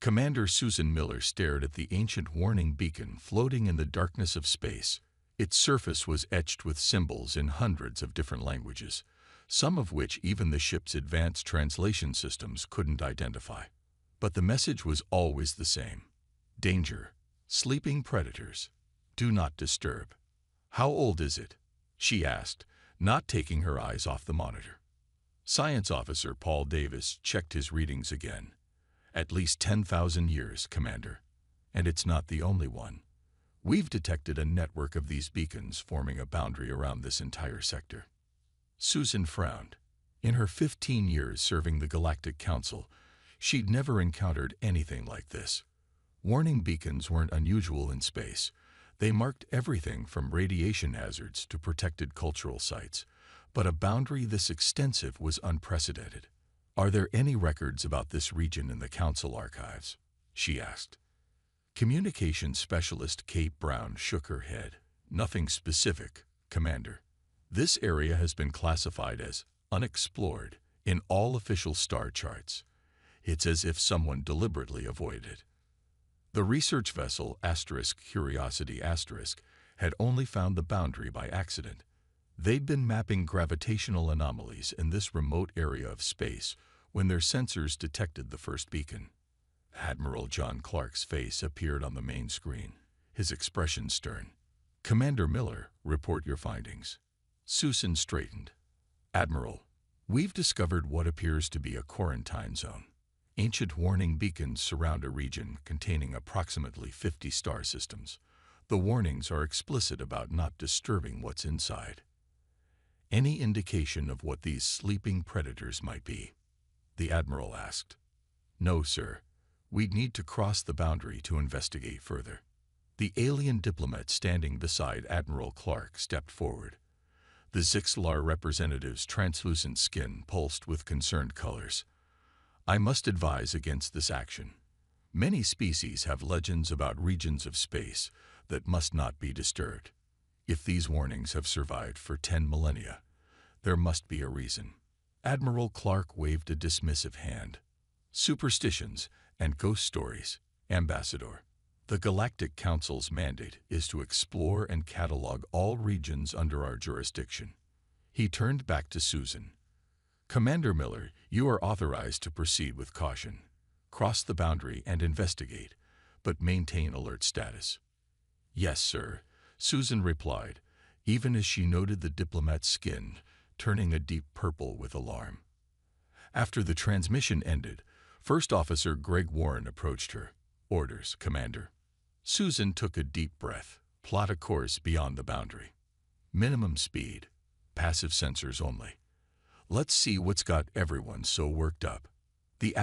Commander Susan Miller stared at the ancient warning beacon floating in the darkness of space. Its surface was etched with symbols in hundreds of different languages, some of which even the ship's advanced translation systems couldn't identify. But the message was always the same. Danger. Sleeping predators. Do not disturb. How old is it? She asked, not taking her eyes off the monitor. Science Officer Paul Davis checked his readings again. At least 10,000 years, Commander. And it's not the only one. We've detected a network of these beacons forming a boundary around this entire sector. Susan frowned. In her 15 years serving the Galactic Council, she'd never encountered anything like this. Warning beacons weren't unusual in space. They marked everything from radiation hazards to protected cultural sites. But a boundary this extensive was unprecedented. Are there any records about this region in the Council archives? She asked. Communications specialist Kate Brown shook her head. Nothing specific, Commander. This area has been classified as unexplored in all official star charts. It's as if someone deliberately avoided it. The research vessel Curiosity had only found the boundary by accident. They'd been mapping gravitational anomalies in this remote area of space when their sensors detected the first beacon. Admiral John Clark's face appeared on the main screen, his expression stern. Commander Miller, report your findings. Susan straightened. Admiral, we've discovered what appears to be a quarantine zone. Ancient warning beacons surround a region containing approximately 50 star systems. The warnings are explicit about not disturbing what's inside. Any indication of what these sleeping predators might be? The Admiral asked. No, sir. We'd need to cross the boundary to investigate further. The alien diplomat standing beside Admiral Clark stepped forward. The Zixlar representative's translucent skin pulsed with concerned colors. I must advise against this action. Many species have legends about regions of space that must not be disturbed. If these warnings have survived for 10 millennia, there must be a reason. Admiral Clark waved a dismissive hand. Superstitions and ghost stories, Ambassador. The Galactic Council's mandate is to explore and catalog all regions under our jurisdiction. He turned back to Susan. Commander Miller, you are authorized to proceed with caution. Cross the boundary and investigate, but maintain alert status. Yes, sir, Susan replied, even as she noted the diplomat's skin turning a deep purple with alarm. After the transmission ended, First Officer Greg Warren approached her. Orders, Commander. Susan took a deep breath. Plot a course beyond the boundary. Minimum speed. Passive sensors only. Let's see what's got everyone so worked up. The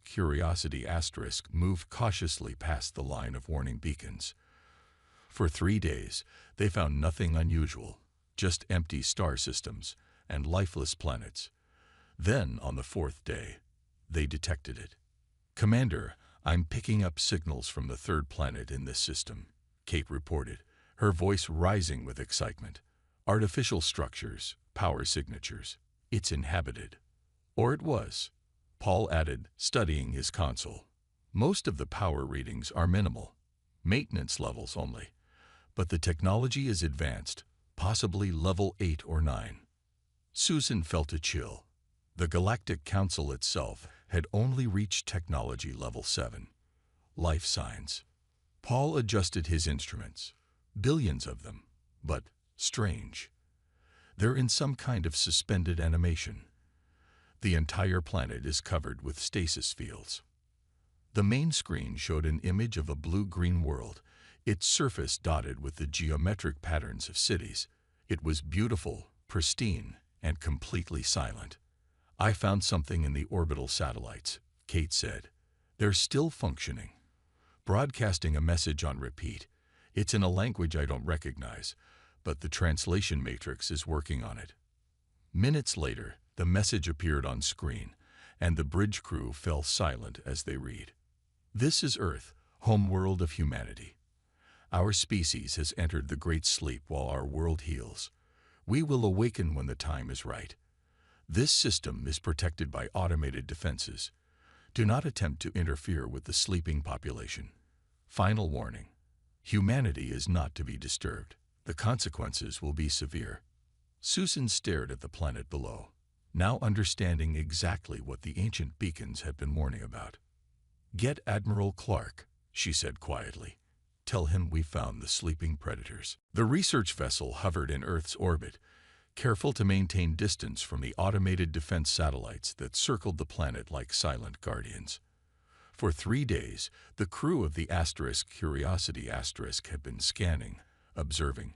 Curiosity moved cautiously past the line of warning beacons. For 3 days, they found nothing unusual, just empty star systems and lifeless planets. Then, on the 4th day, they detected it. Commander, I'm picking up signals from the 3rd planet in this system, Kate reported, her voice rising with excitement. Artificial structures, power signatures. It's inhabited. Or it was, Paul added, studying his console. Most of the power readings are minimal, maintenance levels only. But the technology is advanced, possibly level 8 or 9. Susan felt a chill. The Galactic Council itself had only reached technology level 7. Life signs. Paul adjusted his instruments. Billions of them, but strange. They're in some kind of suspended animation. The entire planet is covered with stasis fields. The main screen showed an image of a blue-green world, its surface dotted with the geometric patterns of cities. It was beautiful, pristine, and completely silent. I found something in the orbital satellites, Kate said. They're still functioning. Broadcasting a message on repeat. It's in a language I don't recognize, but the translation matrix is working on it. Minutes later, the message appeared on screen, and the bridge crew fell silent as they read. This is Earth, homeworld of humanity. Our species has entered the great sleep while our world heals. We will awaken when the time is right. This system is protected by automated defenses. Do not attempt to interfere with the sleeping population. Final warning. Humanity is not to be disturbed. The consequences will be severe. Susan stared at the planet below, now understanding exactly what the ancient beacons had been warning about. "Get Admiral Clark," she said quietly. "Tell him we found the sleeping predators." The research vessel hovered in Earth's orbit, careful to maintain distance from the automated defense satellites that circled the planet like silent guardians. For 3 days, the crew of the Curiosity had been scanning, observing,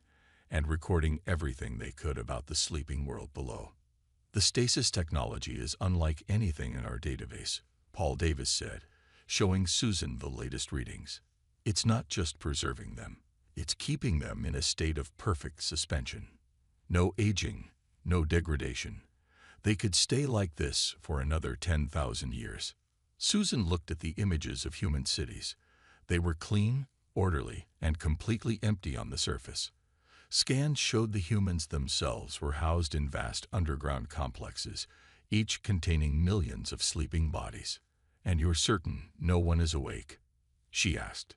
and recording everything they could about the sleeping world below. "The stasis technology is unlike anything in our database," Paul Davis said, showing Susan the latest readings. "It's not just preserving them, it's keeping them in a state of perfect suspension. No aging, no degradation. They could stay like this for another 10,000 years. Susan looked at the images of human cities. They were clean, orderly, and completely empty on the surface. Scans showed the humans themselves were housed in vast underground complexes, each containing millions of sleeping bodies. "And you're certain no one is awake?" she asked.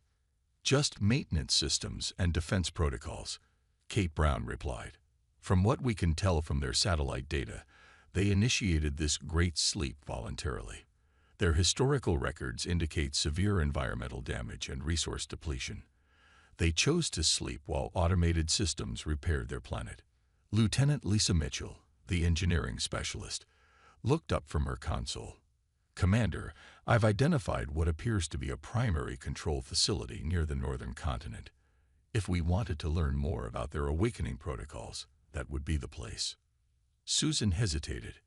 "Just maintenance systems and defense protocols," Kate Brown replied. "From what we can tell from their satellite data, they initiated this great sleep voluntarily. Their historical records indicate severe environmental damage and resource depletion. They chose to sleep while automated systems repaired their planet." Lieutenant Lisa Mitchell, the engineering specialist, looked up from her console. "Commander, I've identified what appears to be a primary control facility near the northern continent. If we wanted to learn more about their awakening protocols, that would be the place." Susan hesitated.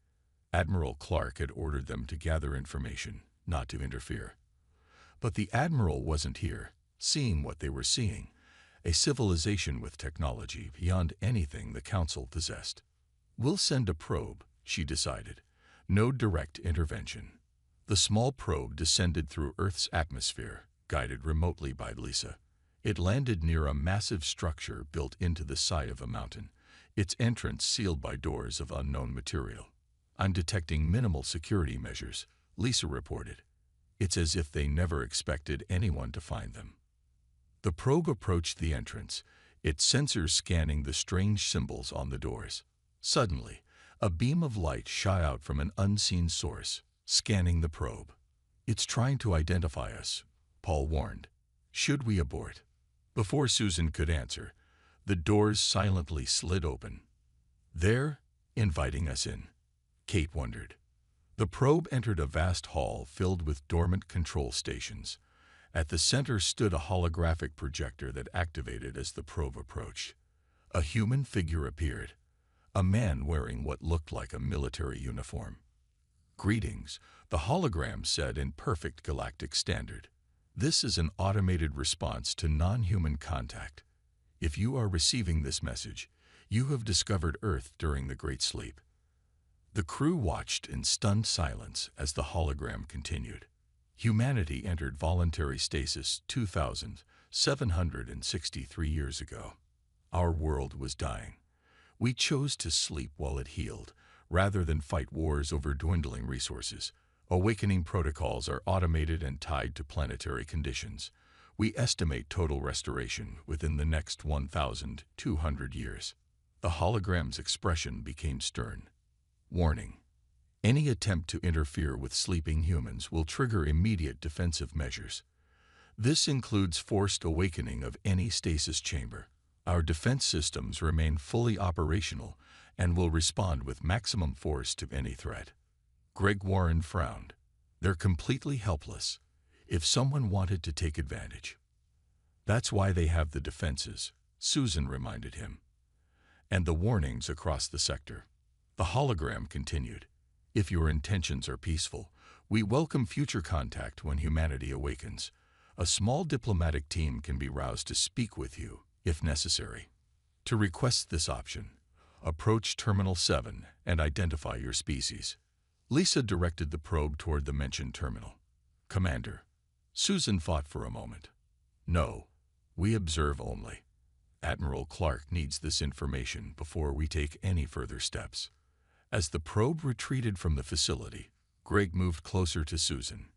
Admiral Clark had ordered them to gather information, not to interfere. But the Admiral wasn't here, seeing what they were seeing, a civilization with technology beyond anything the Council possessed. "We'll send a probe," she decided. "No direct intervention." The small probe descended through Earth's atmosphere, guided remotely by Lisa. It landed near a massive structure built into the side of a mountain, its entrance sealed by doors of unknown material. "I'm detecting minimal security measures," Lisa reported. "It's as if they never expected anyone to find them." The probe approached the entrance, its sensors scanning the strange symbols on the doors. Suddenly, a beam of light shot out from an unseen source, scanning the probe. "It's trying to identify us," Paul warned. "Should we abort?" Before Susan could answer, the doors silently slid open. "There, inviting us in," Kate wondered. The probe entered a vast hall filled with dormant control stations. At the center stood a holographic projector that activated as the probe approached. A human figure appeared, a man wearing what looked like a military uniform. "Greetings," the hologram said in perfect galactic standard. "This is an automated response to non-human contact. If you are receiving this message, you have discovered Earth during the Great Sleep." The crew watched in stunned silence as the hologram continued. "Humanity entered voluntary stasis 2,763 years ago. Our world was dying. We chose to sleep while it healed, rather than fight wars over dwindling resources. Awakening protocols are automated and tied to planetary conditions. We estimate total restoration within the next 1,200 years." The hologram's expression became stern. "Warning. Any attempt to interfere with sleeping humans will trigger immediate defensive measures. This includes forced awakening of any stasis chamber. Our defense systems remain fully operational and will respond with maximum force to any threat." Greg Warren frowned. "They're completely helpless. If someone wanted to take advantage." "That's why they have the defenses," Susan reminded him. "And the warnings across the sector." The hologram continued. "If your intentions are peaceful, we welcome future contact when humanity awakens. A small diplomatic team can be roused to speak with you, if necessary. To request this option, approach Terminal 7 and identify your species." Lisa directed the probe toward the mentioned terminal. "Commander." Susan thought for a moment. "No, we observe only. Admiral Clark needs this information before we take any further steps." As the probe retreated from the facility, Greg moved closer to Susan.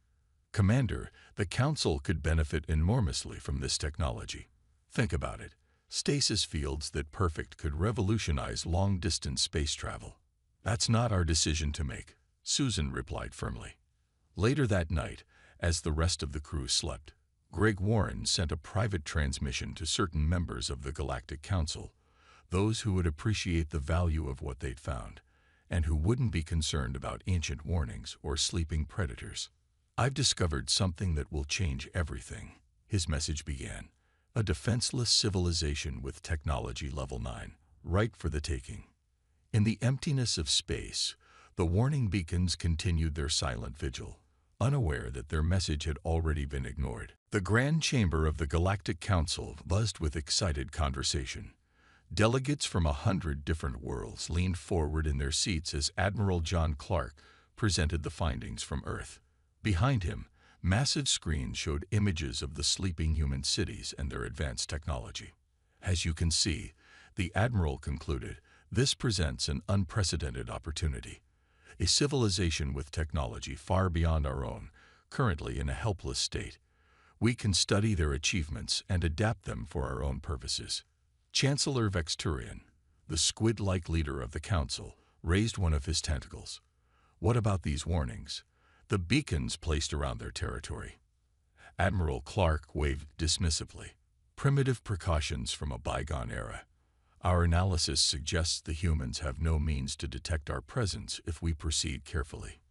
Commander, the Council could benefit enormously from this technology. Think about it. Stasis fields that perfect could revolutionize long-distance space travel. That's not our decision to make, Susan replied firmly. Later that night, as the rest of the crew slept, Greg Warren sent a private transmission to certain members of the Galactic Council, those who would appreciate the value of what they'd found, and who wouldn't be concerned about ancient warnings or sleeping predators. "I've discovered something that will change everything," his message began. "A defenseless civilization with technology level 9, right for the taking." In the emptiness of space, the warning beacons continued their silent vigil, unaware that their message had already been ignored. The Grand Chamber of the Galactic Council buzzed with excited conversation. Delegates from 100 different worlds leaned forward in their seats as Admiral John Clark presented the findings from Earth. Behind him, massive screens showed images of the sleeping human cities and their advanced technology. "As you can see," the Admiral concluded, "this presents an unprecedented opportunity. A civilization with technology far beyond our own, currently in a helpless state. We can study their achievements and adapt them for our own purposes." Chancellor Vexturian, the squid-like leader of the Council, raised one of his tentacles. "What about these warnings? The beacons placed around their territory?" Admiral Clark waved dismissively. "Primitive precautions from a bygone era. Our analysis suggests the humans have no means to detect our presence if we proceed carefully."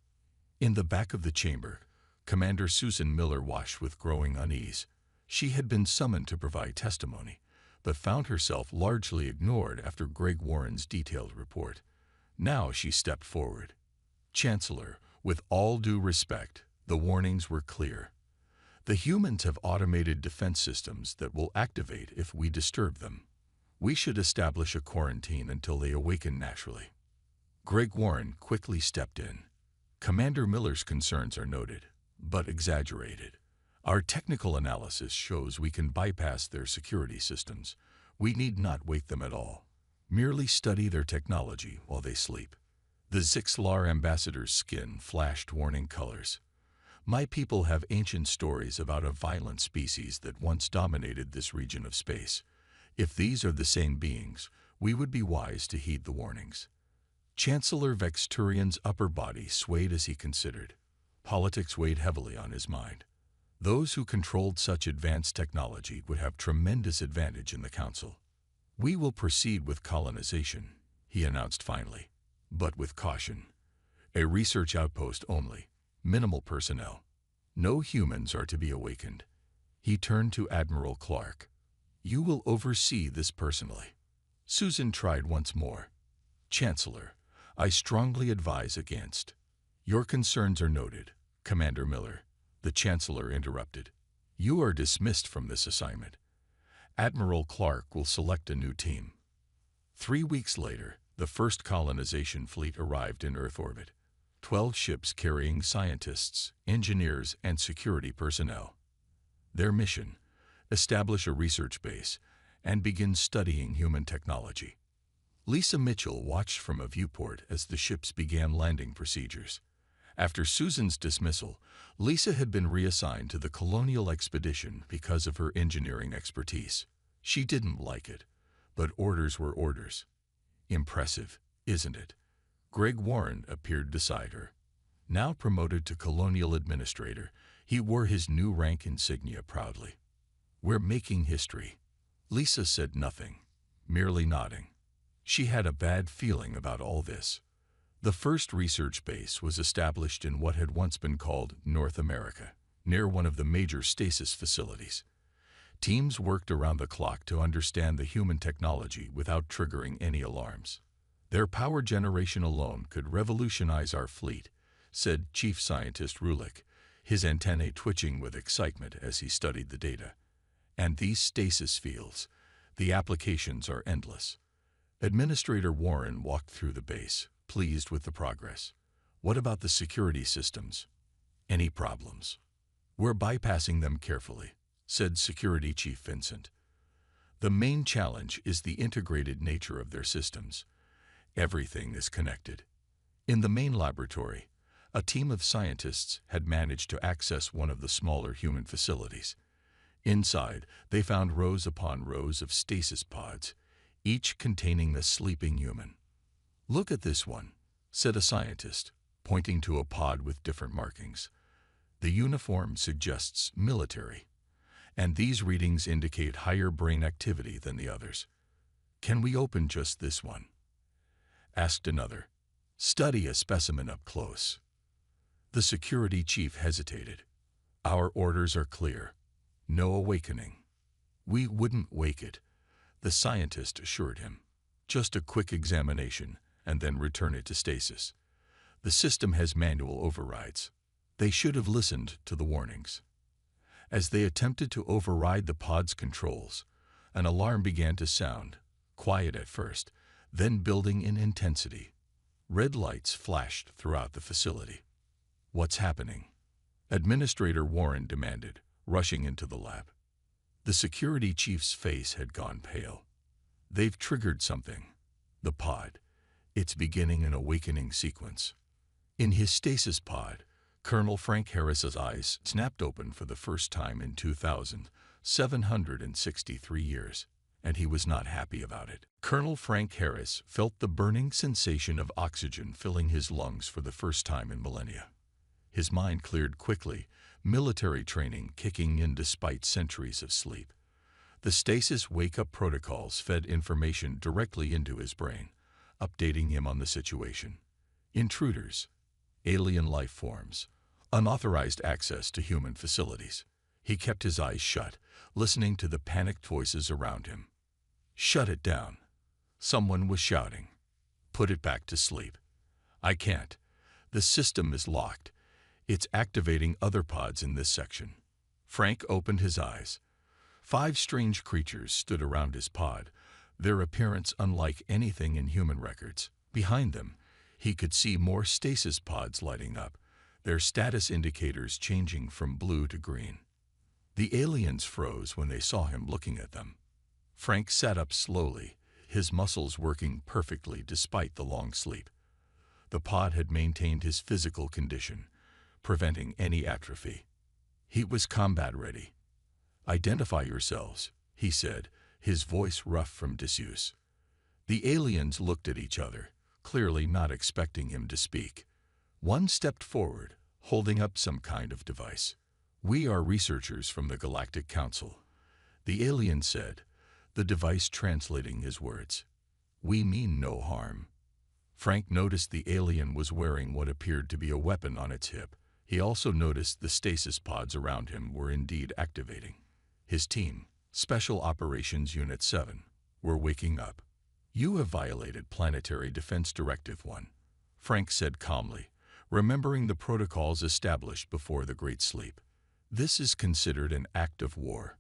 In the back of the chamber, Commander Susan Miller watched with growing unease. She had been summoned to provide testimony, but found herself largely ignored after Greg Warren's detailed report. Now she stepped forward. "Chancellor, with all due respect, the warnings were clear. The humans have automated defense systems that will activate if we disturb them. We should establish a quarantine until they awaken naturally." Greg Warren quickly stepped in. "Commander Miller's concerns are noted, but exaggerated. Our technical analysis shows we can bypass their security systems. We need not wake them at all. Merely study their technology while they sleep." The Zixlar ambassador's skin flashed warning colors. "My people have ancient stories about a violent species that once dominated this region of space. If these are the same beings, we would be wise to heed the warnings." Chancellor Vexturian's upper body swayed as he considered. Politics weighed heavily on his mind. Those who controlled such advanced technology would have tremendous advantage in the Council. "We will proceed with colonization," he announced finally, "but with caution. A research outpost only, minimal personnel. No humans are to be awakened." He turned to Admiral Clark. "You will oversee this personally." Susan tried once more. "Chancellor, I strongly advise against." "Your concerns are noted, Commander Miller," the Chancellor interrupted. "You are dismissed from this assignment. Admiral Clark will select a new team." 3 weeks later, the first colonization fleet arrived in Earth orbit. 12 ships carrying scientists, engineers, and security personnel. Their mission: establish a research base and begin studying human technology. Lisa Mitchell watched from a viewport as the ships began landing procedures. After Susan's dismissal, Lisa had been reassigned to the Colonial Expedition because of her engineering expertise. She didn't like it, but orders were orders. Impressive, isn't it? Greg Warren appeared beside her. Now promoted to Colonial Administrator, he wore his new rank insignia proudly. "We're making history." Lisa said nothing, merely nodding. She had a bad feeling about all this. The first research base was established in what had once been called North America, near one of the major stasis facilities. Teams worked around the clock to understand the human technology without triggering any alarms. "Their power generation alone could revolutionize our fleet," said Chief Scientist Rulick, his antennae twitching with excitement as he studied the data. "And these stasis fields, the applications are endless." Administrator Warren walked through the base, pleased with the progress. "What about the security systems? Any problems?" "We're bypassing them carefully," said Security Chief Vincent. "The main challenge is the integrated nature of their systems. Everything is connected. In the main laboratory, A team of scientists had managed to access one of the smaller human facilities. Inside, they found rows upon rows of stasis pods, each containing a sleeping human. "Look at this one," said a scientist, pointing to a pod with different markings. "The uniform suggests military, and these readings indicate higher brain activity than the others." "Can we open just this one?" asked another. "Study a specimen up close." The security chief hesitated. "Our orders are clear. No awakening." "We wouldn't wake it," the scientist assured him. "Just a quick examination, and then return it to stasis. The system has manual overrides." They should have listened to the warnings. As they attempted to override the pod's controls, an alarm began to sound, quiet at first, then building in intensity. Red lights flashed throughout the facility. "What's happening?" Administrator Warren demanded, rushing into the lab. The security chief's face had gone pale. "They've triggered something. The pod. It's beginning an awakening sequence." In his stasis pod, Colonel Frank Harris's eyes snapped open for the first time in 2,763 years, and he was not happy about it. Colonel Frank Harris felt the burning sensation of oxygen filling his lungs for the first time in millennia. His mind cleared quickly, military training kicking in despite centuries of sleep. The stasis wake-up protocols fed information directly into his brain, updating him on the situation. Intruders, alien life forms, unauthorized access to human facilities. He kept his eyes shut, listening to the panicked voices around him. "Shut it down," someone was shouting. "Put it back to sleep." "I can't. The system is locked. It's activating other pods in this section." Frank opened his eyes. 5 strange creatures stood around his pod, their appearance unlike anything in human records. Behind them, he could see more stasis pods lighting up, their status indicators changing from blue to green. The aliens froze when they saw him looking at them. Frank sat up slowly, his muscles working perfectly despite the long sleep. The pod had maintained his physical condition, preventing any atrophy. He was combat ready. "Identify yourselves," he said, his voice rough from disuse. The aliens looked at each other, clearly not expecting him to speak. One stepped forward, holding up some kind of device. "We are researchers from the Galactic Council," the alien said, the device translating his words. "We mean no harm." Frank noticed the alien was wearing what appeared to be a weapon on its hip. He also noticed the stasis pods around him were indeed activating. His team, Special Operations Unit 7, were waking up. "You have violated Planetary Defense Directive 1, Frank said calmly, remembering the protocols established before the Great Sleep. "This is considered an act of war."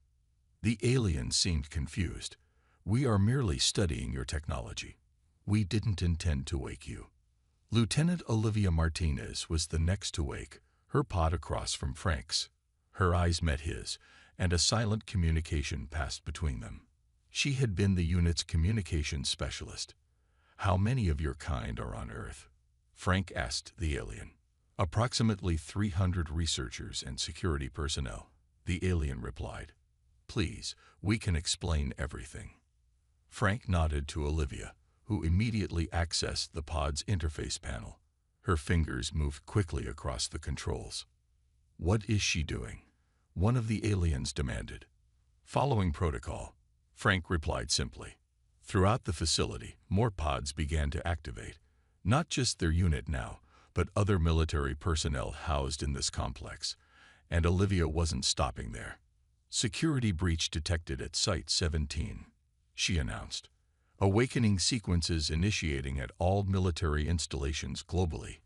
The alien seemed confused. "We are merely studying your technology. We didn't intend to wake you." Lieutenant Olivia Martinez was the next to wake, her pod across from Frank's. Her eyes met his, and a silent communication passed between them. She had been the unit's communications specialist. "How many of your kind are on Earth?" Frank asked the alien. "Approximately 300 researchers and security personnel," the alien replied. "Please, we can explain everything." Frank nodded to Olivia, who immediately accessed the pod's interface panel. Her fingers moved quickly across the controls. "What is she doing?" one of the aliens demanded. "Following protocol," Frank replied simply. Throughout the facility, more pods began to activate. Not just their unit now, but other military personnel housed in this complex. And Olivia wasn't stopping there. "Security breach detected at Site 17, she announced. "Awakening sequences initiating at all military installations globally.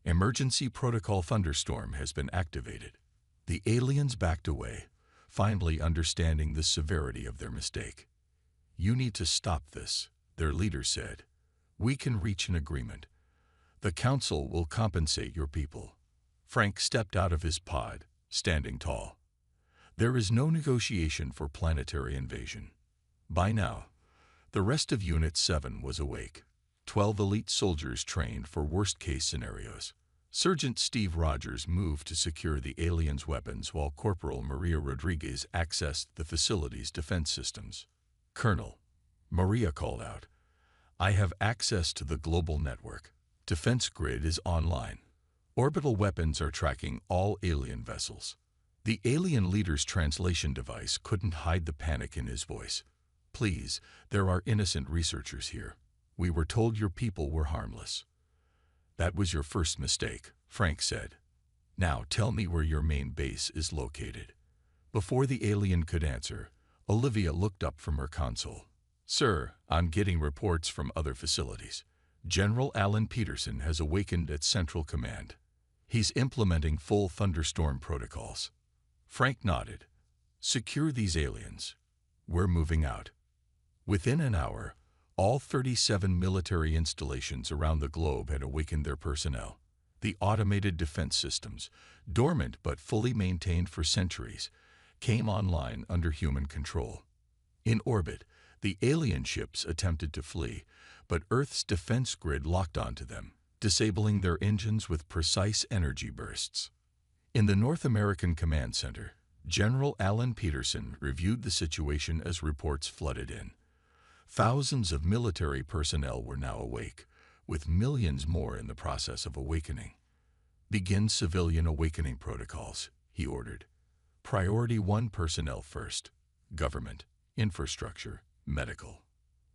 Emergency Protocol Thunderstorm has been activated." The aliens backed away, finally understanding the severity of their mistake. "You need to stop this," their leader said. "We can reach an agreement. The Council will compensate your people." Frank stepped out of his pod, standing tall. "There is no negotiation for planetary invasion." By now, the rest of Unit 7 was awake. 12 elite soldiers trained for worst-case scenarios. Sergeant Steve Rogers moved to secure the aliens' weapons while Corporal Maria Rodriguez accessed the facility's defense systems. "Colonel," Maria called out, "I have access to the global network. Defense grid is online. Orbital weapons are tracking all alien vessels." The alien leader's translation device couldn't hide the panic in his voice. "Please, there are innocent researchers here. We were told your people were harmless." "That was your first mistake," Frank said. "Now tell me where your main base is located." Before the alien could answer, Olivia looked up from her console. "Sir, I'm getting reports from other facilities. General Alan Peterson has awakened at Central Command. He's implementing full thunderstorm protocols." Frank nodded. "Secure these aliens. We're moving out." Within an hour, all 37 military installations around the globe had awakened their personnel. The automated defense systems, dormant but fully maintained for centuries, came online under human control. In orbit, the alien ships attempted to flee, but Earth's defense grid locked onto them, disabling their engines with precise energy bursts. In the North American Command Center, General Alan Peterson reviewed the situation as reports flooded in. Thousands of military personnel were now awake, with millions more in the process of awakening. "Begin civilian awakening protocols," he ordered. "Priority 1 personnel first: government, infrastructure, medical."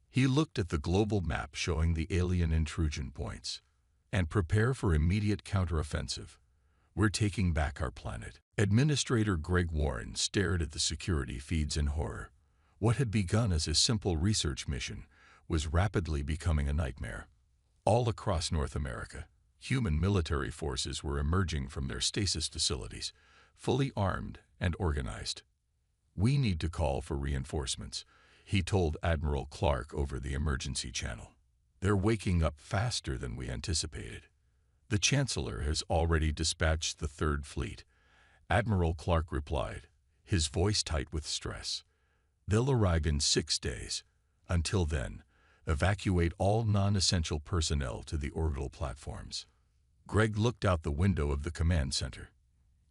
He looked at the global map showing the alien intrusion points. "And prepare for immediate counteroffensive. We're taking back our planet." Administrator Greg Warren stared at the security feeds in horror. What had begun as a simple research mission was rapidly becoming a nightmare. All across North America, human military forces were emerging from their stasis facilities, fully armed and organized. "We need to call for reinforcements," he told Admiral Clark over the emergency channel. "They're waking up faster than we anticipated." "The Chancellor has already dispatched the Third Fleet," Admiral Clark replied, his voice tight with stress. "They'll arrive in 6 days. Until then, evacuate all non-essential personnel to the orbital platforms." Greg looked out the window of the command center.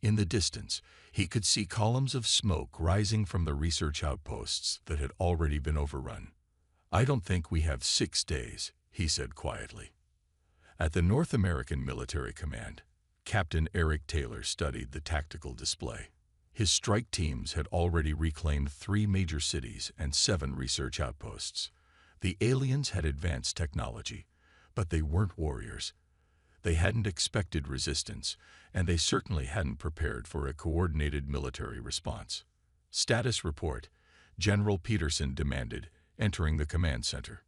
In the distance, he could see columns of smoke rising from the research outposts that had already been overrun. "I don't think we have 6 days," he said quietly. At the North American Military Command, Captain Eric Taylor studied the tactical display. His strike teams had already reclaimed 3 major cities and 7 research outposts. The aliens had advanced technology, but they weren't warriors. They hadn't expected resistance, and they certainly hadn't prepared for a coordinated military response. "Status report," General Peterson demanded, entering the command center.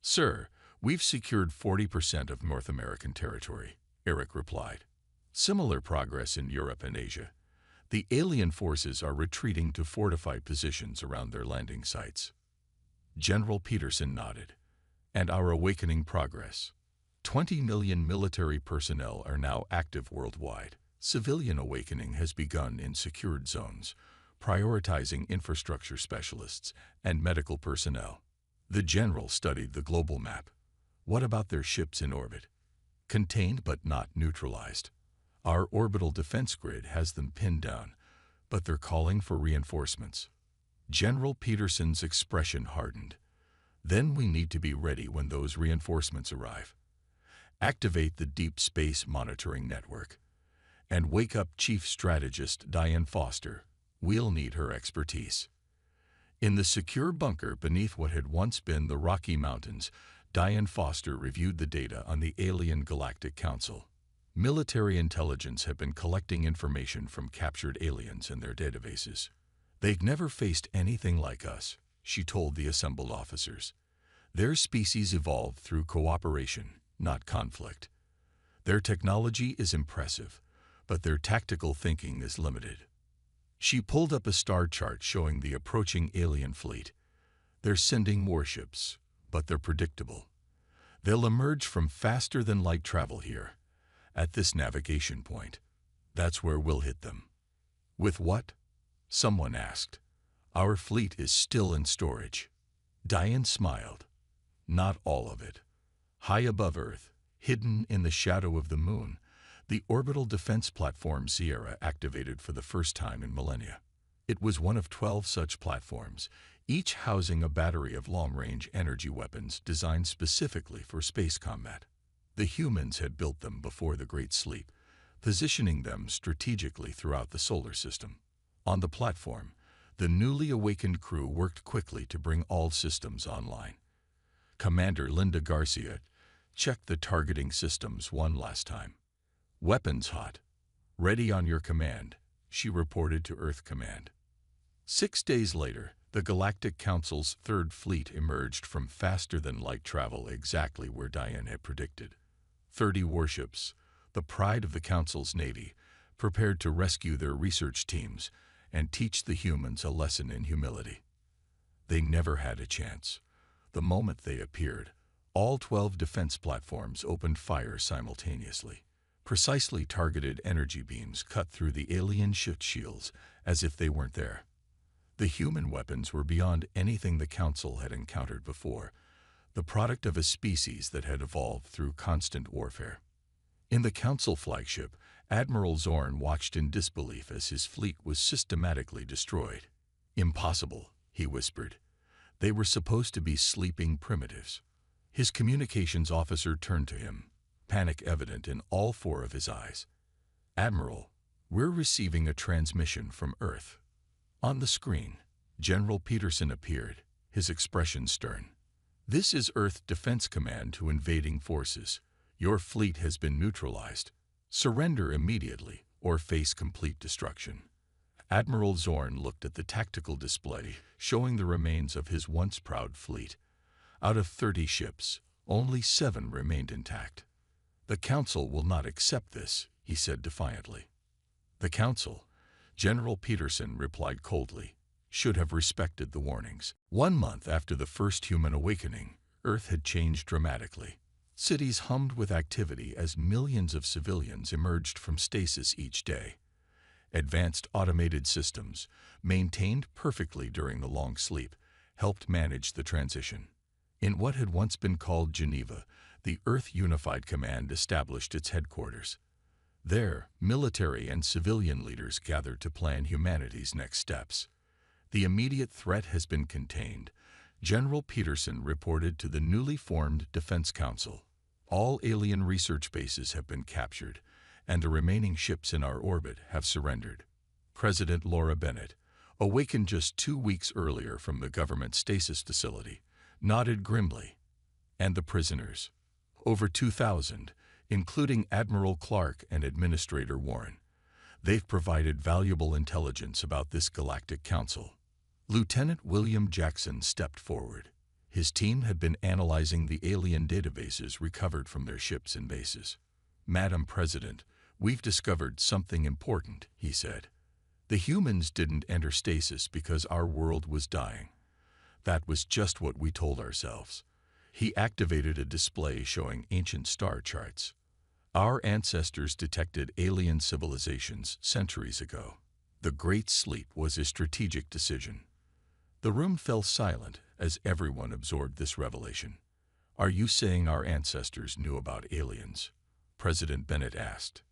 "Sir, we've secured 40% of North American territory," Eric replied. "Similar progress in Europe and Asia. The alien forces are retreating to fortified positions around their landing sites." General Peterson nodded. "And our awakening progress. 20 million military personnel are now active worldwide. Civilian awakening has begun in secured zones, prioritizing infrastructure specialists and medical personnel." The general studied the global map. "What about their ships in orbit?" "Contained but not neutralized. Our orbital defense grid has them pinned down, but they're calling for reinforcements." General Peterson's expression hardened. "Then we need to be ready when those reinforcements arrive. Activate the Deep Space Monitoring Network. And wake up Chief Strategist Diane Foster. We'll need her expertise." In the secure bunker beneath what had once been the Rocky Mountains, Diane Foster reviewed the data on the Alien Galactic Council. Military intelligence had been collecting information from captured aliens in their databases. "They've never faced anything like us," she told the assembled officers. "Their species evolved through cooperation, not conflict. Their technology is impressive, but their tactical thinking is limited." She pulled up a star chart showing the approaching alien fleet. "They're sending warships, but they're predictable. They'll emerge from faster-than-light travel here, at this navigation point. That's where we'll hit them." "With what?" someone asked. "Our fleet is still in storage." Diane smiled. "Not all of it. High above Earth, hidden in the shadow of the moon, The orbital defense platform Sierra activated for the first time in millennia. It was one of 12 such platforms, each housing a battery of long-range energy weapons designed specifically for space combat. The humans had built them before the Great Sleep, positioning them strategically throughout the solar system. On the platform, the newly awakened crew worked quickly to bring all systems online. Commander Linda Garcia checked the targeting systems one last time. "Weapons hot. Ready on your command," she reported to Earth Command. 6 days later, the Galactic Council's Third Fleet emerged from faster-than-light travel exactly where Diane had predicted. 30 warships, the pride of the Council's navy, prepared to rescue their research teams and teach the humans a lesson in humility. They never had a chance. The moment they appeared, all 12 defense platforms opened fire simultaneously. Precisely targeted energy beams cut through the alien ship shields as if they weren't there. The human weapons were beyond anything the Council had encountered before, the product of a species that had evolved through constant warfare. In the Council flagship, Admiral Zorn watched in disbelief as his fleet was systematically destroyed. "Impossible," he whispered. They were supposed to be sleeping primitives. His communications officer turned to him, panic evident in all 4 of his eyes. "Admiral, we're receiving a transmission from Earth." On the screen, General Peterson appeared, his expression stern. "This is Earth Defense Command to invading forces. Your fleet has been neutralized. Surrender immediately or face complete destruction." Admiral Zorn looked at the tactical display, showing the remains of his once proud fleet. Out of 30 ships, only 7 remained intact. "The Council will not accept this," he said defiantly. "The Council," General Peterson replied coldly, "should have respected the warnings." 1 month after the first human awakening, Earth had changed dramatically. Cities hummed with activity as millions of civilians emerged from stasis each day. Advanced automated systems, maintained perfectly during the long sleep, helped manage the transition. In what had once been called Geneva, the Earth Unified Command established its headquarters. There, military and civilian leaders gathered to plan humanity's next steps. "The immediate threat has been contained," General Peterson reported to the newly formed Defense Council. "All alien research bases have been captured, and the remaining ships in our orbit have surrendered." President Laura Bennett, awakened just 2 weeks earlier from the government stasis facility, nodded grimly. "And the prisoners? Over 2,000, including Admiral Clark and Administrator Warren. They've provided valuable intelligence about this Galactic Council." Lieutenant William Jackson stepped forward. His team had been analyzing the alien databases recovered from their ships and bases. "Madam President, we've discovered something important," he said. "The humans didn't enter stasis because our world was dying. That was just what we told ourselves." He activated a display showing ancient star charts. "Our ancestors detected alien civilizations centuries ago. The Great Sleep was a strategic decision." The room fell silent as everyone absorbed this revelation. "Are you saying our ancestors knew about aliens?" President Bennett asked.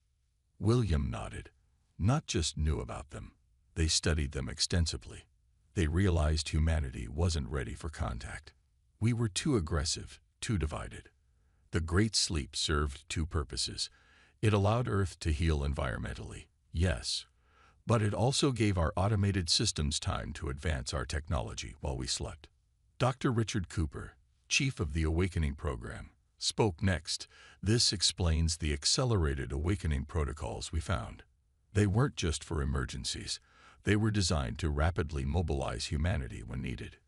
William nodded. "Not just knew about them. They studied them extensively. They realized humanity wasn't ready for contact. We were too aggressive, too divided. The Great Sleep served 2 purposes. It allowed Earth to heal environmentally, yes, but it also gave our automated systems time to advance our technology while we slept." Dr. Richard Cooper, chief of the Awakening Program, spoke next. "This explains the accelerated awakening protocols we found. They weren't just for emergencies. They were designed to rapidly mobilize humanity when needed."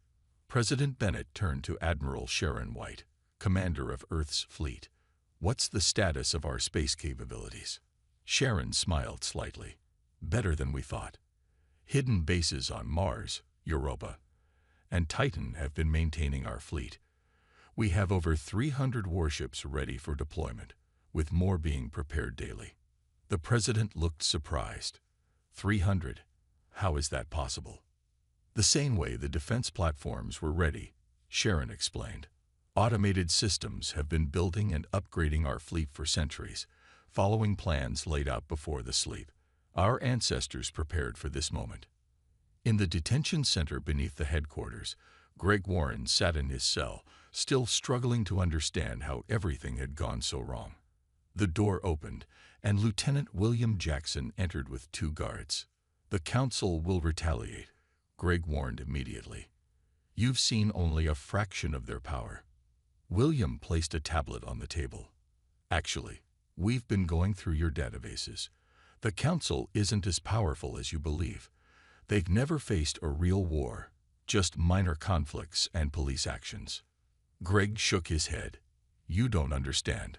President Bennett turned to Admiral Sharon White, commander of Earth's fleet. "What's the status of our space capabilities?" Sharon smiled slightly. "Better than we thought. Hidden bases on Mars, Europa, and Titan have been maintaining our fleet. We have over 300 warships ready for deployment, with more being prepared daily." The president looked surprised. 300? How is that possible?" "The same way the defense platforms were ready," Sharon explained. "Automated systems have been building and upgrading our fleet for centuries, following plans laid out before the sleep. Our ancestors prepared for this moment. In the detention center beneath the headquarters, Greg Warren sat in his cell, still struggling to understand how everything had gone so wrong. The door opened, and Lieutenant William Jackson entered with 2 guards. "The council will retaliate," Greg warned immediately. "You've seen only a fraction of their power." William placed a tablet on the table. "Actually, we've been going through your databases. The council isn't as powerful as you believe. They've never faced a real war, just minor conflicts and police actions." Greg shook his head. "You don't understand.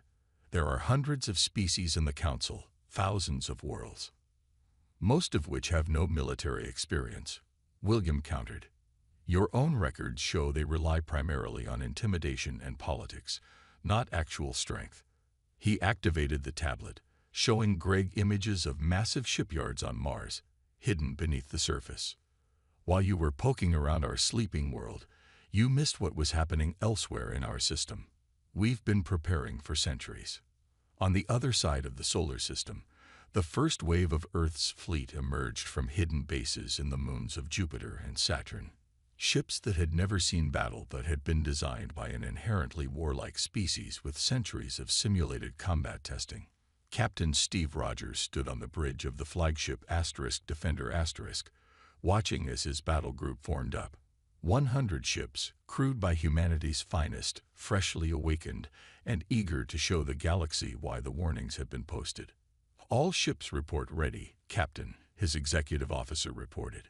There are hundreds of species in the council, thousands of worlds, most of which have no military experience," William countered. "Your own records show they rely primarily on intimidation and politics, not actual strength." He activated the tablet, showing Greg images of massive shipyards on Mars, hidden beneath the surface. "While you were poking around our sleeping world, you missed what was happening elsewhere in our system. We've been preparing for centuries." On the other side of the solar system, the first wave of Earth's fleet emerged from hidden bases in the moons of Jupiter and Saturn. Ships that had never seen battle but had been designed by an inherently warlike species with centuries of simulated combat testing. Captain Steve Rogers stood on the bridge of the flagship Defender watching as his battle group formed up. 100 ships, crewed by humanity's finest, freshly awakened, and eager to show the galaxy why the warnings had been posted. "All ships report ready, Captain," his executive officer reported.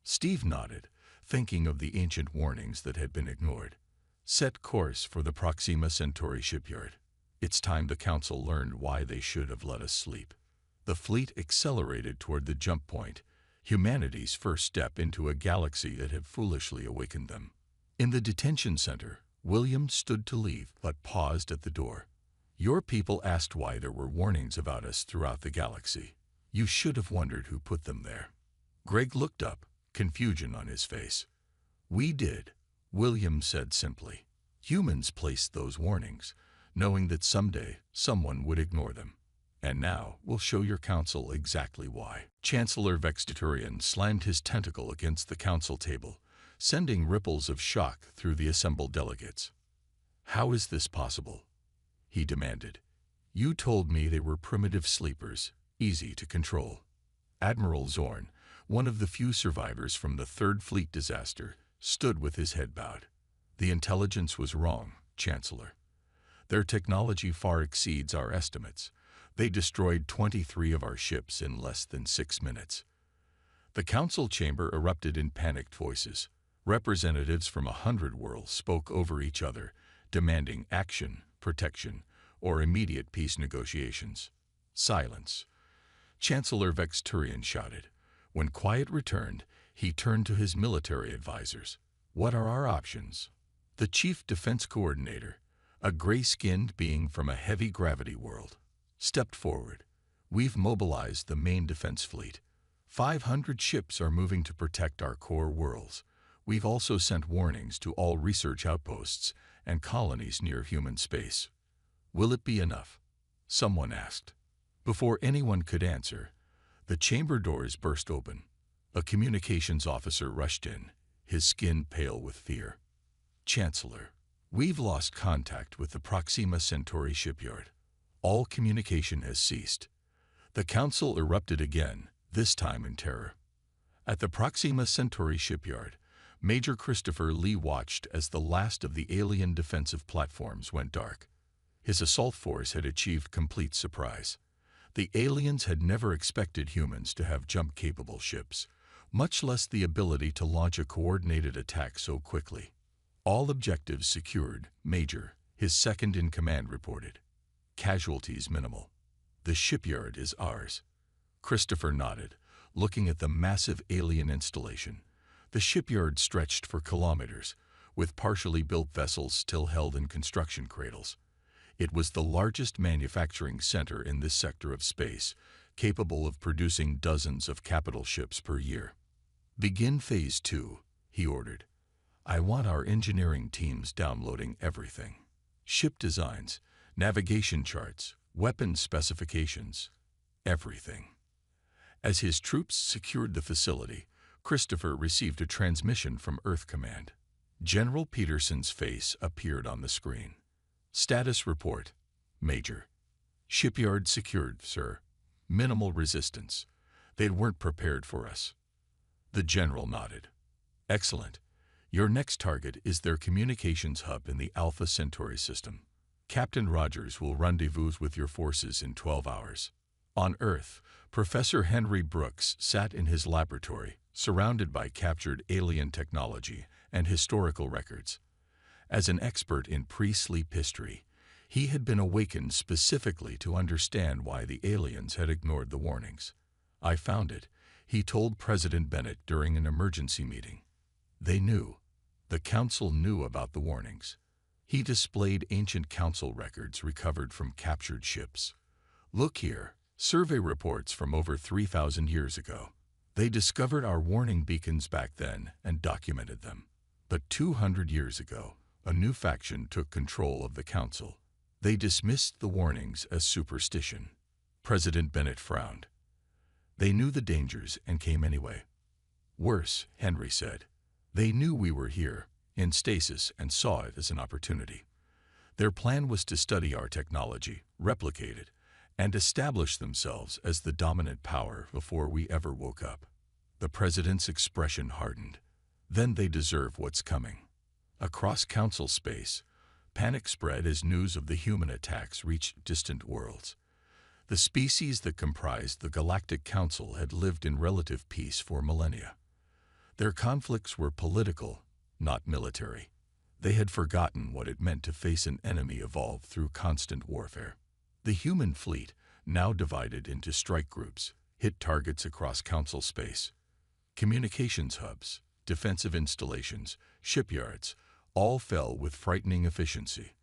Steve nodded, thinking of the ancient warnings that had been ignored. "Set course for the Proxima Centauri shipyard. It's time the council learned why they should have let us sleep." The fleet accelerated toward the jump point, humanity's first step into a galaxy that had foolishly awakened them. In the detention center, William stood to leave but paused at the door. "Your people asked why there were warnings about us throughout the galaxy. You should have wondered who put them there." Greg looked up, confusion on his face. "We did," William said simply. "Humans placed those warnings, knowing that someday someone would ignore them. And now we'll show your council exactly why." Chancellor Vextiturian slammed his tentacle against the council table, sending ripples of shock through the assembled delegates. "How is this possible?" he demanded. "You told me they were primitive sleepers, easy to control." Admiral Zorn, one of the few survivors from the Third Fleet disaster, stood with his head bowed. "The intelligence was wrong, Chancellor. Their technology far exceeds our estimates. They destroyed 23 of our ships in less than 6 minutes." The council chamber erupted in panicked voices. Representatives from 100 worlds spoke over each other, demanding action, protection, or immediate peace negotiations. "Silence," Chancellor Vexturian shouted. When quiet returned, he turned to his military advisors. "What are our options?" The chief defense coordinator, a gray-skinned being from a heavy-gravity world, stepped forward. "We've mobilized the main defense fleet. 500 ships are moving to protect our core worlds. We've also sent warnings to all research outposts and colonies near human space." "Will it be enough?" someone asked. Before anyone could answer, the chamber doors burst open. A communications officer rushed in, his skin pale with fear. "Chancellor, we've lost contact with the Proxima Centauri shipyard. All communication has ceased." The council erupted again, this time in terror. At the Proxima Centauri shipyard, Major Christopher Lee watched as the last of the alien defensive platforms went dark. His assault force had achieved complete surprise. The aliens had never expected humans to have jump-capable ships, much less the ability to launch a coordinated attack so quickly. "All objectives secured, Major," his second-in-command reported. "Casualties minimal. The shipyard is ours." Christopher nodded, looking at the massive alien installation. The shipyard stretched for kilometers, with partially built vessels still held in construction cradles. It was the largest manufacturing center in this sector of space, capable of producing dozens of capital ships per year. "Begin Phase 2, he ordered. "I want our engineering teams downloading everything. Ship designs, navigation charts, weapons specifications, everything. As his troops secured the facility, Christopher received a transmission from Earth Command. General Peterson's face appeared on the screen. Status report, Major. Shipyard secured, sir. Minimal resistance. They weren't prepared for us. The general nodded. Excellent. Your next target is their communications hub in the Alpha Centauri system. Captain Rogers will rendezvous with your forces in 12 hours. On Earth, Professor Henry Brooks sat in his laboratory, surrounded by captured alien technology and historical records. As an expert in pre-sleep history, he had been awakened specifically to understand why the aliens had ignored the warnings. I found it, he told President Bennett during an emergency meeting. They knew. The Council knew about the warnings. He displayed ancient Council records recovered from captured ships. Look here, survey reports from over 3,000 years ago. They discovered our warning beacons back then and documented them. But 200 years ago, a new faction took control of the Council. They dismissed the warnings as superstition. President Bennett frowned. They knew the dangers and came anyway. Worse, Henry said. They knew we were here, in stasis, and saw it as an opportunity. Their plan was to study our technology, replicate it, and establish themselves as the dominant power before we ever woke up. The president's expression hardened. Then they deserve what's coming. Across Council space, panic spread as news of the human attacks reached distant worlds. The species that comprised the Galactic Council had lived in relative peace for millennia. Their conflicts were political, not military. They had forgotten what it meant to face an enemy evolved through constant warfare. The human fleet, now divided into strike groups, hit targets across Council space. Communications hubs, defensive installations, shipyards, all fell with frightening efficiency.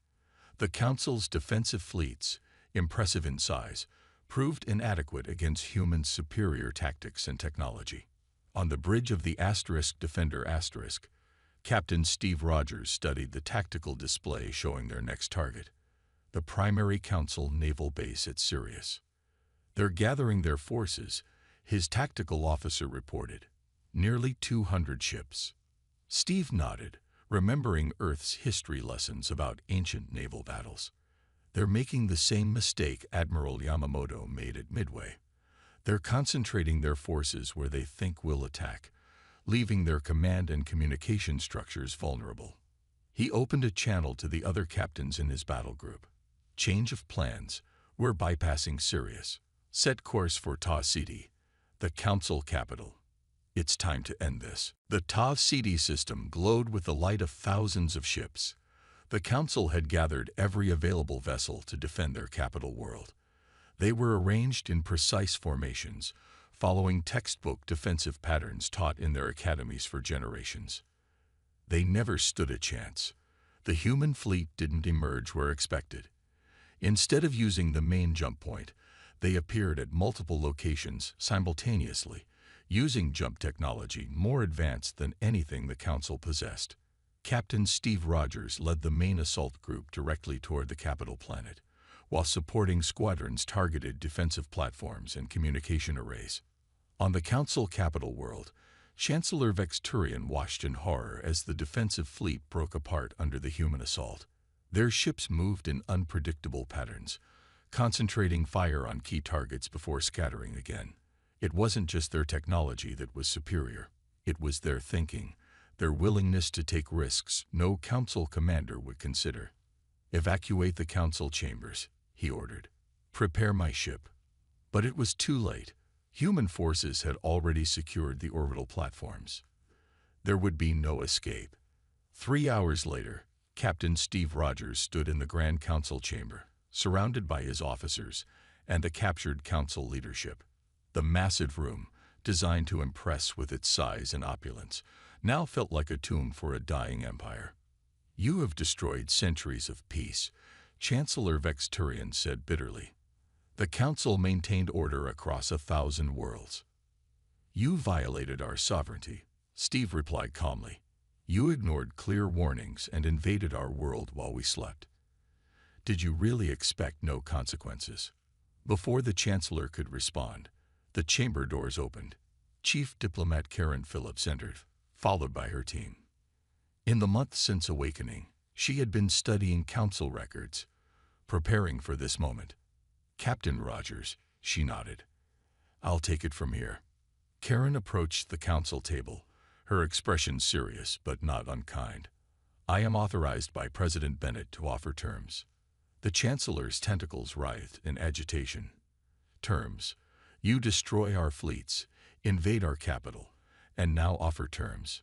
The Council's defensive fleets, impressive in size, proved inadequate against humans' superior tactics and technology. On the bridge of the Defender *, Captain Steve Rogers studied the tactical display showing their next target, the primary Council naval base at Sirius. They're gathering their forces, his tactical officer reported. Nearly 200 ships. Steve nodded, remembering Earth's history lessons about ancient naval battles. They're making the same mistake Admiral Yamamoto made at Midway. They're concentrating their forces where they think we'll attack, leaving their command and communication structures vulnerable. He opened a channel to the other captains in his battle group. Change of plans. We're bypassing Sirius. Set course for Taw City, the Council capital. It's time to end this. The Taw City system glowed with the light of thousands of ships. The Council had gathered every available vessel to defend their capital world. They were arranged in precise formations, following textbook defensive patterns taught in their academies for generations. They never stood a chance. The human fleet didn't emerge where expected. Instead of using the main jump point, they appeared at multiple locations simultaneously, using jump technology more advanced than anything the Council possessed. Captain Steve Rogers led the main assault group directly toward the capital planet, while supporting squadrons targeted defensive platforms and communication arrays. On the Council capital world, Chancellor Vexturian watched in horror as the defensive fleet broke apart under the human assault. Their ships moved in unpredictable patterns, concentrating fire on key targets before scattering again. It wasn't just their technology that was superior. It was their thinking, their willingness to take risks no Council commander would consider. Evacuate the Council chambers, he ordered. Prepare my ship. But it was too late. Human forces had already secured the orbital platforms. There would be no escape. 3 hours later, Captain Steve Rogers stood in the Grand Council chamber, surrounded by his officers and the captured Council leadership. The massive room, designed to impress with its size and opulence, now felt like a tomb for a dying empire. You have destroyed centuries of peace, Chancellor Vexturian said bitterly. The Council maintained order across 1,000 worlds. You violated our sovereignty, Steve replied calmly. You ignored clear warnings and invaded our world while we slept. Did you really expect no consequences? Before the Chancellor could respond, the chamber doors opened. Chief Diplomat Karen Phillips entered, followed by her team. In the month since awakening, she had been studying council records, preparing for this moment. "Captain Rogers," she nodded. "I'll take it from here." Karen approached the council table, her expression serious but not unkind. "I am authorized by President Bennett to offer terms." The Chancellor's tentacles writhed in agitation. "Terms? You destroy our fleets, invade our capital, and now offer terms?"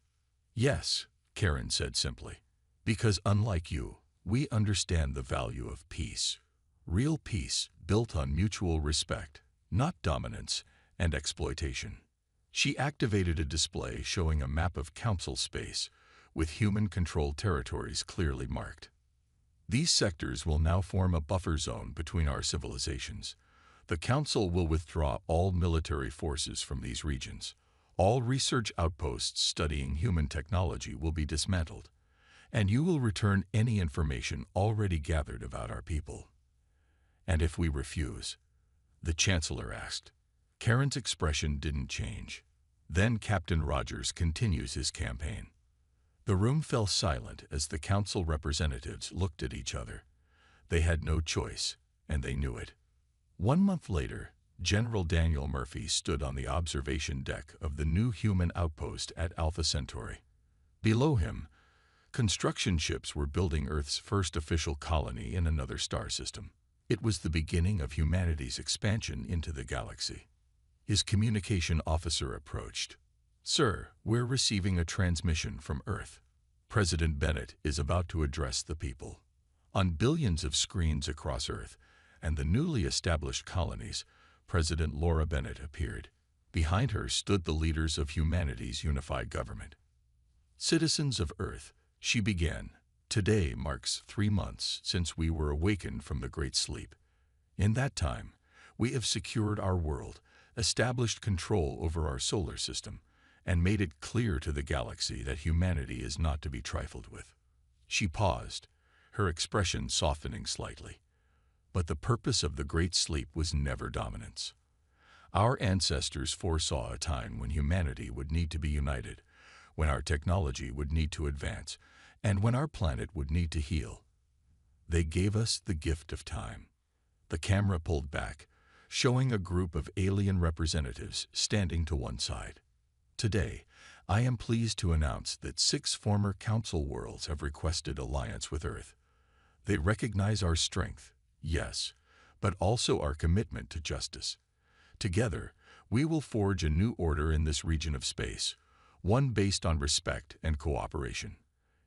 "Yes," Karen said simply, "because unlike you, we understand the value of peace. Real peace built on mutual respect, not dominance and exploitation." She activated a display showing a map of council space with human-controlled territories clearly marked. "These sectors will now form a buffer zone between our civilizations. The Council will withdraw all military forces from these regions. All research outposts studying human technology will be dismantled, and you will return any information already gathered about our people." "And if we refuse?" the Chancellor asked. Karen's expression didn't change. "Then Captain Rogers continues his campaign." The room fell silent as the council representatives looked at each other. They had no choice, and they knew it. 1 month later, General Daniel Murphy stood on the observation deck of the new human outpost at Alpha Centauri. Below him, construction ships were building Earth's first official colony in another star system. It was the beginning of humanity's expansion into the galaxy. His communication officer approached. "Sir, we're receiving a transmission from Earth. President Bennett is about to address the people." On billions of screens across Earth and the newly established colonies, President Laura Bennett appeared. Behind her stood the leaders of humanity's unified government. "Citizens of Earth," she began, "today marks 3 months since we were awakened from the Great Sleep. In that time, we have secured our world, established control over our solar system, and made it clear to the galaxy that humanity is not to be trifled with." She paused, her expression softening slightly. "But the purpose of the Great Sleep was never dominance. Our ancestors foresaw a time when humanity would need to be united, when our technology would need to advance, and when our planet would need to heal. They gave us the gift of time." The camera pulled back, showing a group of alien representatives standing to one side. "Today, I am pleased to announce that 6 former Council worlds have requested alliance with Earth. They recognize our strength, yes, but also our commitment to justice. Together, we will forge a new order in this region of space, one based on respect and cooperation."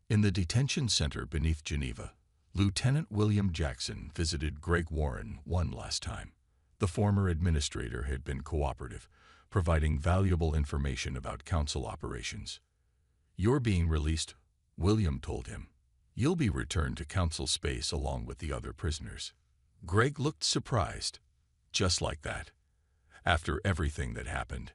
In the detention center beneath Geneva, Lieutenant William Jackson visited Greg Warren one last time. The former administrator had been cooperative, providing valuable information about Council operations. "You're being released," William told him. "You'll be returned to Council space along with the other prisoners." Greg looked surprised. "Just like that? After everything that happened?"